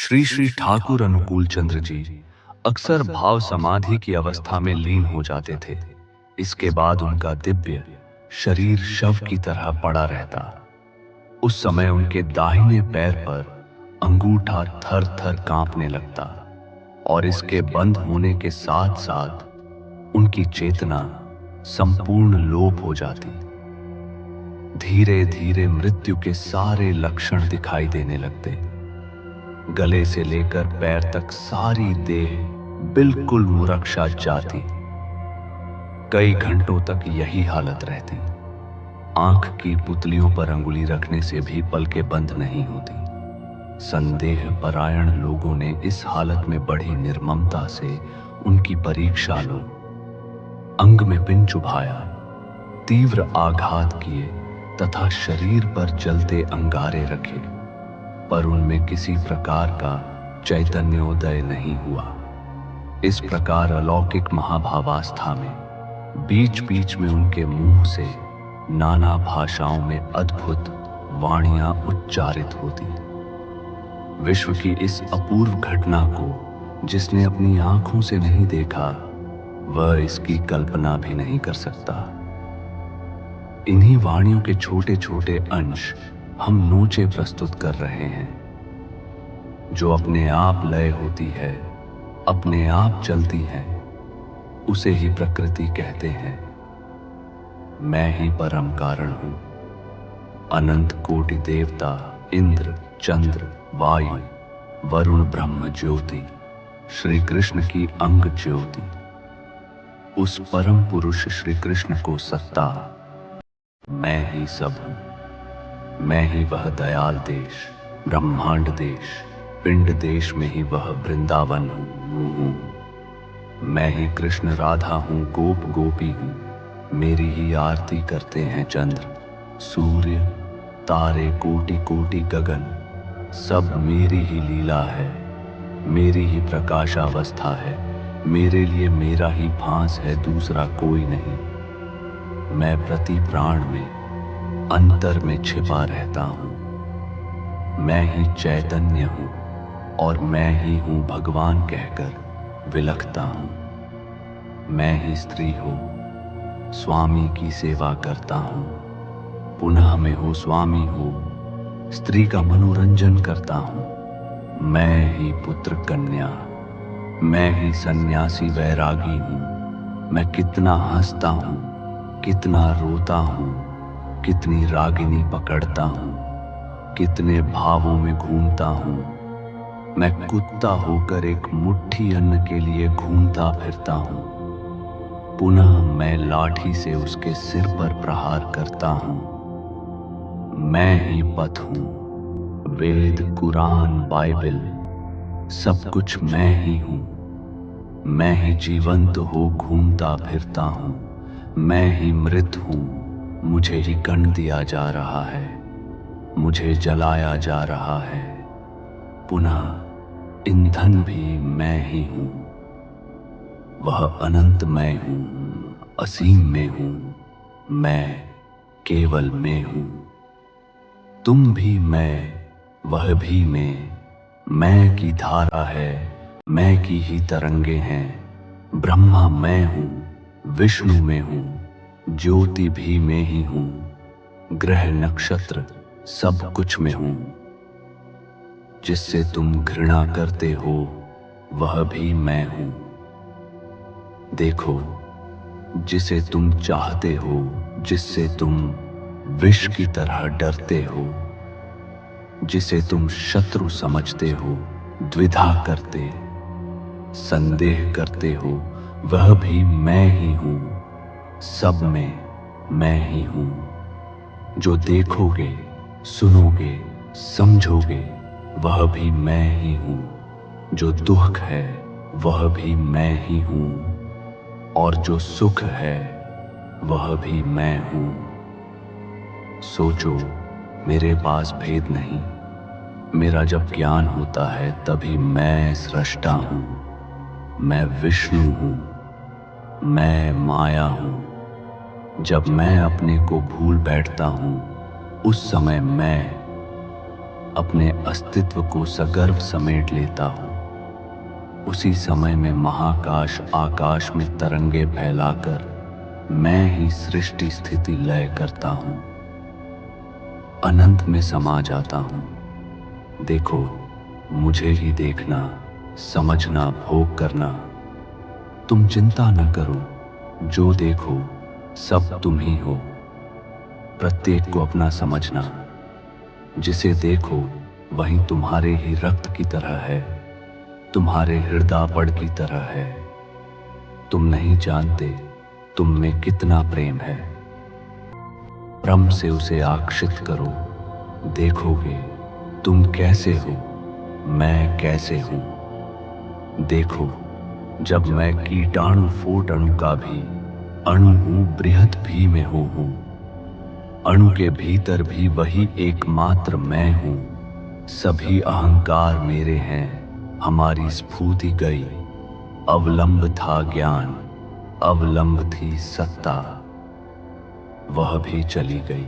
श्री श्री ठाकुर अनुकूल चंद्र जी अक्सर भाव समाधि की अवस्था में लीन हो जाते थे। इसके बाद उनका दिव्य शरीर शव की तरह पड़ा रहता। उस समय उनके दाहिने पैर पर अंगूठा थर थर कांपने लगता और इसके बंद होने के साथ साथ उनकी चेतना संपूर्ण लोप हो जाती। धीरे धीरे मृत्यु के सारे लक्षण दिखाई देने लगते। गले से लेकर पैर तक सारी देह बिल्कुल मुरझा जाती। कई घंटों तक यही हालत रहती। आंख की पुतलियों पर अंगुली रखने से भी पलकें बंद नहीं होती। संदेह परायण लोगों ने इस हालत में बड़ी निर्ममता से उनकी परीक्षा लो। अंग में पिन चुभाया, तीव्र आघात किए तथा शरीर पर जलते अंगारे रखे, पर उनमें किसी प्रकार का चैतन्योदय नहीं हुआ। इस प्रकार अलौकिक महाभावावस्था में बीच बीच में उनके मुंह से नाना भाषाओं में अद्भुत वाणियां उच्चारित होती। विश्व की इस अपूर्व घटना को जिसने अपनी आंखों से नहीं देखा, वह इसकी कल्पना भी नहीं कर सकता। इन्हीं वाणियों के छोटे छोटे अंश हम नोचे प्रस्तुत कर रहे हैं। जो अपने आप लय होती है, अपने आप चलती है, उसे ही प्रकृति कहते हैं। मैं ही परम कारण हूं। अनंत कोटि देवता, इंद्र, चंद्र, वायु, वरुण, ब्रह्म ज्योति, श्री कृष्ण की अंग ज्योति, उस परम पुरुष श्री कृष्ण को सत्ता मैं ही सब हूं। मैं ही वह दयाल देश, ब्रह्मांड देश, पिंड देश में ही वह वृंदावन हूं। मैं ही कृष्ण राधा हूं, गोप गोपी हूं। मेरी ही आरती करते हैं चंद्र, सूर्य, तारे, कोटि कोटि गगन, सब मेरी ही लीला है। मेरी ही प्रकाशावस्था है। मेरे लिए मेरा ही भास है, दूसरा कोई नहीं। मैं प्रति प्राण में अंतर में छिपा रहता हूं। मैं ही चैतन्य हूं और मैं ही हूं भगवान कहकर विलखता हूं। मैं ही स्त्री हो, स्वामी की सेवा करता हूं। पुनः मैं हो स्वामी हो, स्त्री का मनोरंजन करता हूं। मैं ही पुत्र कन्या, मैं ही सन्यासी वैरागी हूं। मैं कितना हंसता हूं, कितना रोता हूं, कितनी रागिनी पकड़ता हूं, कितने भावों में घूमता हूं। मैं कुत्ता होकर एक मुट्ठी अन्न के लिए घूमता फिरता हूं। पुनः मैं लाठी से उसके सिर पर प्रहार करता हूं। मैं ही पथ हूं। वेद, कुरान, बाइबल, सब कुछ मैं ही हूं। मैं ही जीवंत हो घूमता फिरता हूं। मैं ही मृत हूं। मुझे ही गंध दिया जा रहा है, मुझे जलाया जा रहा है। पुनः ईंधन भी मैं ही हूं। वह अनंत मैं हूं, असीम में हूं। मैं केवल मैं हूं। तुम भी मैं, वह भी मैं की धारा है, मैं की ही तरंगे हैं। ब्रह्मा मैं हूं, विष्णु में हूं, ज्योति भी मैं ही हूं। ग्रह नक्षत्र सब कुछ में हूं। जिससे तुम घृणा करते हो, वह भी मैं हूं। देखो, जिसे तुम चाहते हो, जिससे तुम विष की तरह डरते हो, जिसे तुम शत्रु समझते हो, द्विधा करते, संदेह करते हो, वह भी मैं ही हूं। सब में मैं ही हूं। जो देखोगे, सुनोगे, समझोगे, वह भी मैं ही हूं। जो दुख है, वह भी मैं ही हूं। और जो सुख है, वह भी मैं हूं। सोचो, मेरे पास भेद नहीं। मेरा जब ज्ञान होता है, तभी मैं सृष्टा हूं। मैं विष्णु हूं। मैं माया हूं। जब मैं अपने को भूल बैठता हूं, उस समय मैं अपने अस्तित्व को सगर्व समेट लेता हूँ, उसी समय में महाकाश आकाश में तरंगे फैलाकर मैं ही सृष्टि स्थिति लय करता हूँ, अनंत में समा जाता हूँ। देखो, मुझे ही देखना, समझना, भोग करना। तुम चिंता न करो, जो देखो सब तुम ही हो। प्रत्येक को अपना समझना, जिसे देखो वही तुम्हारे ही रक्त की तरह है, तुम्हारे हृदय पड़ की तरह है। तुम नहीं जानते तुम में कितना प्रेम है। प्रेम से उसे आकर्षित करो, देखोगे तुम कैसे हो, मैं कैसे हूं। देखो, जब मैं कीटाणु फूट अणु का भी अणु हूं, बृहद भी में हूं। अणु के भीतर भी वही एकमात्र मैं हूं। सभी अहंकार मेरे हैं, हमारी स्फूर्ति गई। अवलंब था ज्ञान, अवलंब थी सत्ता, वह भी चली गई।